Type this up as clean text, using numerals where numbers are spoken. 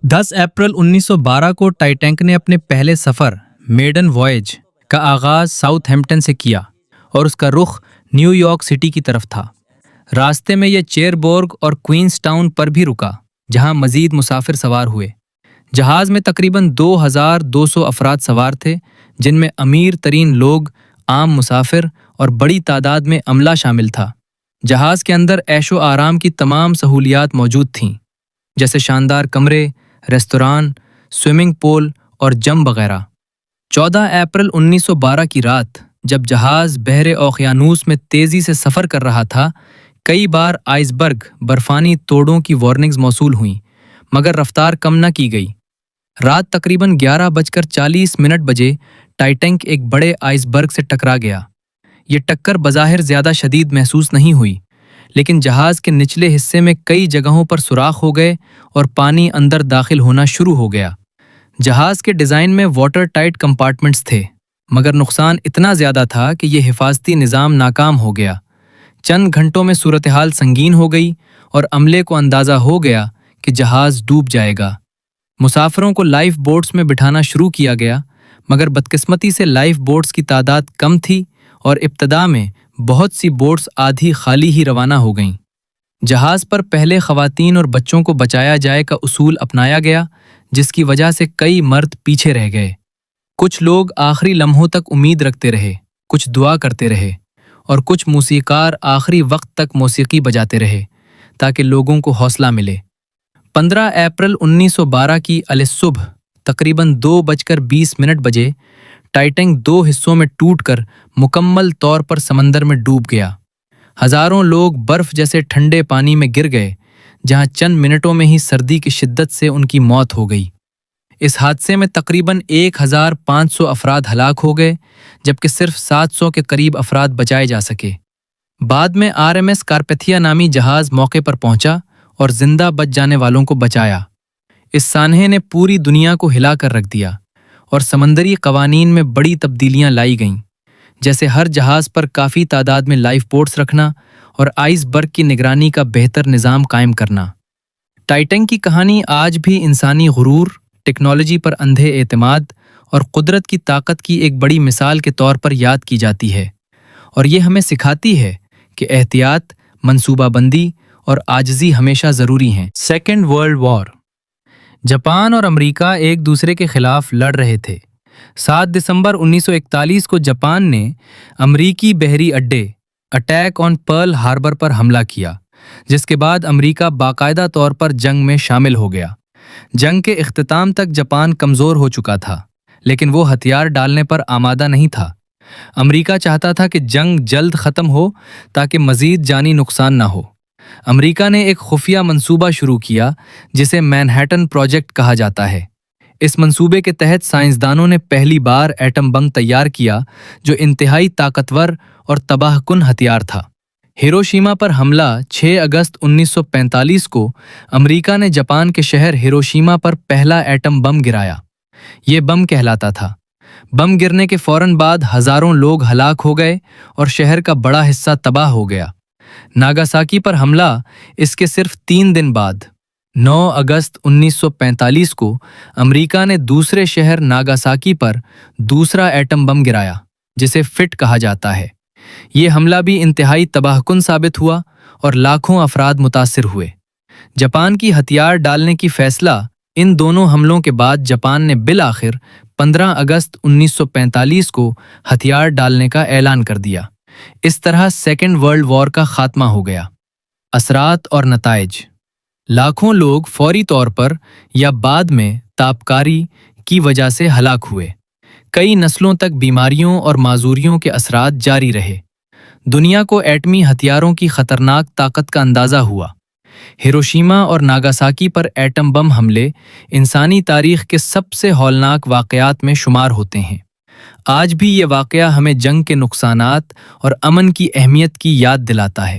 10 अप्रैल 1912 को टाइटैनिक ने अपने पहले सफ़र मेडन वॉयज का आगाज़ साउथहैम्पटन से किया और उसका रुख न्यूयॉर्क सिटी की तरफ था। रास्ते में यह चेरबोर्ग और क्वींसटाउन पर भी रुका, जहां मज़ीद मुसाफिर सवार हुए। जहाज़ में तकरीबन 2200 अफराद सवार थे, जिनमें अमीर तरीन लोग, आम मुसाफिर और बड़ी तादाद में अमला शामिल था। जहाज़ के अंदर ऐशो आराम की तमाम सहूलियात मौजूद थीं, जैसे शानदार कमरे, रेस्तोरां, स्विमिंग पूल और जम वगैरह। 14 अप्रैल 1912 की रात जब जहाज़ बहरे ओशियानूस में तेज़ी से सफ़र कर रहा था, कई बार आइसबर्ग बर्फानी तोड़ों की वार्निंग्स मौसूल हुईं, मगर रफ्तार कम न की गई। रात तकरीबन 11:40 बजे टाइटैनिक एक बड़े आइसबर्ग से टकरा गया। ये टक्कर बज़ाहिर ज़्यादा शदीद महसूस नहीं हुई, लेकिन जहाज़ के निचले हिस्से में कई जगहों पर सुराख हो गए और पानी अंदर दाखिल होना शुरू हो गया। जहाज़ के डिज़ाइन में वाटर टाइट कंपार्टमेंट्स थे, मगर नुकसान इतना ज़्यादा था कि यह हिफाजती निज़ाम नाकाम हो गया। चंद घंटों में सूरत हाल संगीन हो गई और अमले को अंदाज़ा हो गया कि जहाज़ डूब जाएगा। मुसाफिरों को लाइफ बोट्स में बिठाना शुरू किया गया, मगर बदकिस्मती से लाइफ बोट्स की तादाद कम थी और इब्तदा में बहुत सी बोट्स आधी खाली ही रवाना हो गईं। जहाज़ पर पहले ख़वातीन और बच्चों को बचाया जाए का उसूल अपनाया गया, जिसकी वजह से कई मर्द पीछे रह गए। कुछ लोग आखिरी लम्हों तक उम्मीद रखते रहे, कुछ दुआ करते रहे और कुछ मूसीकार आखिरी वक्त तक मौसीकी बजाते रहे ताकि लोगों को हौसला मिले। 15 अप्रैल 1912 की अलसुबह तकरीबन 2:20 बजे टाइटैनिक 2 हिस्सों में टूटकर मुकम्मल तौर पर समंदर में डूब गया। हज़ारों लोग बर्फ जैसे ठंडे पानी में गिर गए, जहां चंद मिनटों में ही सर्दी की शिद्दत से उनकी मौत हो गई। इस हादसे में तकरीबन 1500 अफराद हलाक हो गए, जबकि सिर्फ 700 के करीब अफराद बचाए जा सके। बाद में RMS कारपेथिया नामी जहाज़ मौके पर पहुंचा और जिंदा बच जाने वालों को बचाया। इस सानहे ने पूरी दुनिया को हिला कर रख दिया और समंदरी कवानीन में बड़ी तब्दीलियां लाई गईं, जैसे हर जहाज़ पर काफ़ी तादाद में लाइफ बोट्स रखना और आइसबर्ग की निगरानी का बेहतर निज़ाम कायम करना। टाइटैनिक की कहानी आज भी इंसानी गुरूर, टेक्नोलॉजी पर अंधे एतमाद और कुदरत की ताकत की एक बड़ी मिसाल के तौर पर याद की जाती है, और ये हमें सिखाती है कि एहतियात, मंसूबाबंदी और आजिज़ी हमेशा ज़रूरी हैं। Second world war. जापान और अमेरिका एक दूसरे के खिलाफ लड़ रहे थे। 7 दिसंबर 1941 को जापान ने अमरीकी बहरी अड्डे अटैक ऑन पर्ल हार्बर पर हमला किया, जिसके बाद अमेरिका बाकायदा तौर पर जंग में शामिल हो गया। जंग के इख्तिताम तक जापान कमज़ोर हो चुका था, लेकिन वो हथियार डालने पर आमादा नहीं था। अमेरिका चाहता था कि जंग जल्द ख़त्म हो ताकि मज़ीद जानी नुकसान ना हो। अमेरिका ने एक खुफिया मंसूबा शुरू किया, जिसे मैनहट्टन प्रोजेक्ट कहा जाता है। इस मंसूबे के तहत साइंसदानों ने पहली बार एटम बम तैयार किया, जो इंतहाई ताकतवर और तबाहकुन हथियार था। हिरोशिमा पर हमला 6 अगस्त 1945 को अमेरिका ने जापान के शहर हिरोशिमा पर पहला एटम बम गिराया। ये बम कहलाता था। बम गिरने के फौरन बाद हज़ारों लोग हलाक हो गए और शहर का बड़ा हिस्सा तबाह हो गया। नागासाकी पर हमला इसके सिर्फ 3 दिन बाद 9 अगस्त 1945 को अमेरिका ने दूसरे शहर नागासाकी पर दूसरा एटम बम गिराया, जिसे फिट कहा जाता है। ये हमला भी इंतहाई तबाहकुन साबित हुआ और लाखों अफराद मुतासिर हुए। जापान की हथियार डालने की फैसला इन दोनों हमलों के बाद जापान ने बिल आखिर 15 अगस्त 1945 को हथियार डालने का ऐलान कर दिया। इस तरह सेकेंड वर्ल्ड वॉर का खात्मा हो गया। असरात और नताइज। लाखों लोग फौरी तौर पर या बाद में तापकारी की वजह से हलाक हुए। कई नस्लों तक बीमारियों और माजूरियों के असरात जारी रहे। दुनिया को एटमी हथियारों की खतरनाक ताकत का अंदाज़ा हुआ। हिरोशिमा और नागासाकी पर एटम बम हमले इंसानी तारीख के सबसे हौलनाक वाक़यात में शुमार होते हैं। आज भी ये वाक़या हमें जंग के नुकसानात और अमन की अहमियत की याद दिलाता है।